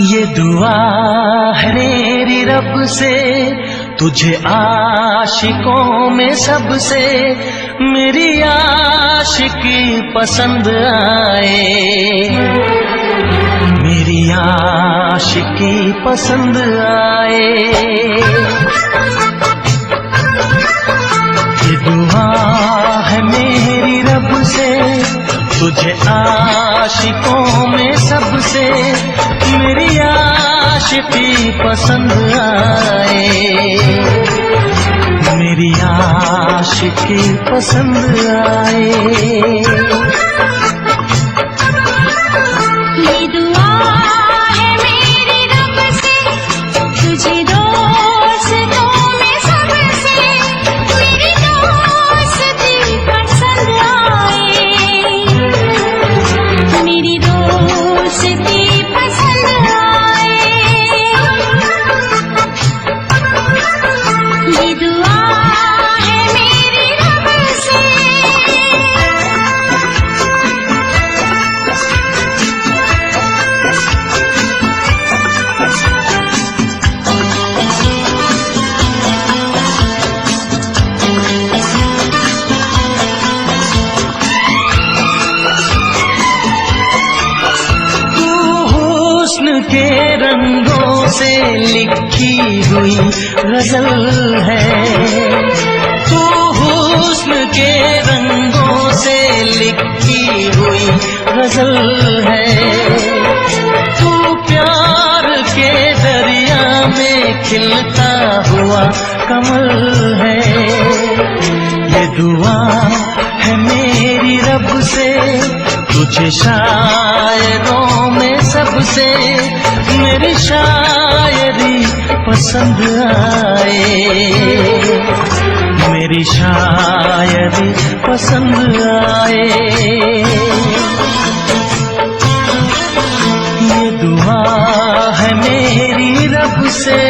ये दुआ है मेरी रब से, तुझे आशिकों में सबसे मेरी आशिकी पसंद आए, मेरी आशिकी पसंद आए। ये दुआ है मेरी रब से, तुझे आशिकों में सबसे मेरी आशिकी पसंद आए, मेरी आशिकी पसंद आए। के रंगों से लिखी हुई गजल है, तू हुस्न के रंगों से लिखी हुई गजल है, तू प्यार के दरिया में खिलता हुआ कमल है। ये दुआ है मेरी रब से, तुझे शायरों में सबसे मेरी शायरी पसंद आए, मेरी शायरी पसंद आए। ये दुआ है मेरी रब से।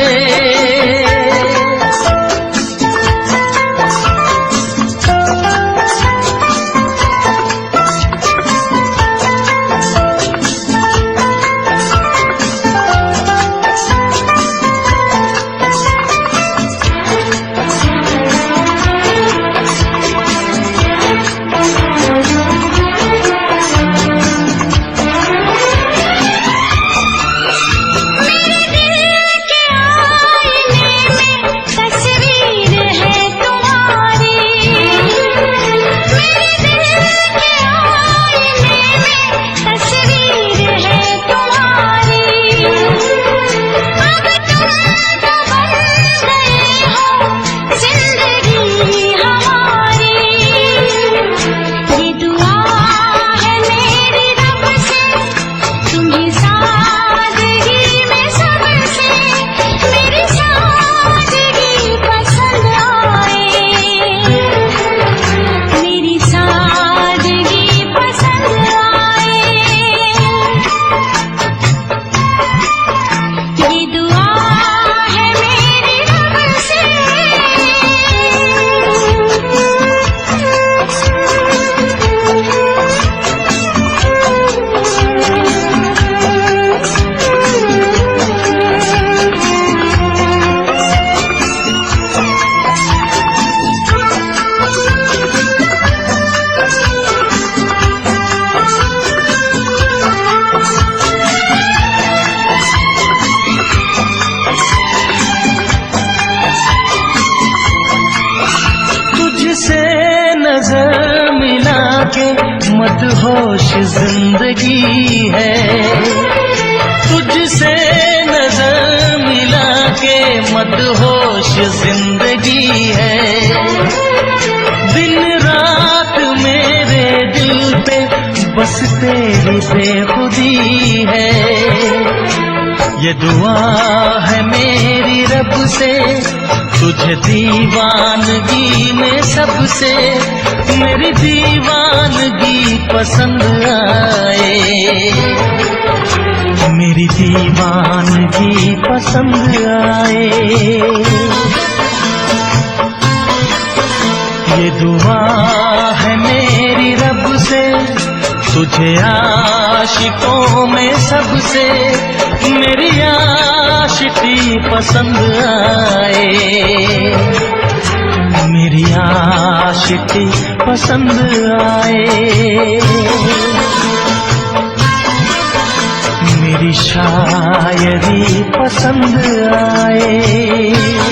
नजर मिला के मदहोश जिंदगी है, तुझसे नजर मिला के मदहोश जिंदगी है। दिन रात मेरे दिल पे बस तेरी बेखुदी है। ये दुआ है मेरी रब से, तुझे दीवानगी में सबसे मेरी दीवानगी पसंद आए, मेरी दीवानगी पसंद आए। ये दुआ है मेरी रब से, तुझे आशिकों में सबसे मेरी पसंद आए, मेरी आशिकी पसंद आए, मेरी शायरी पसंद आए।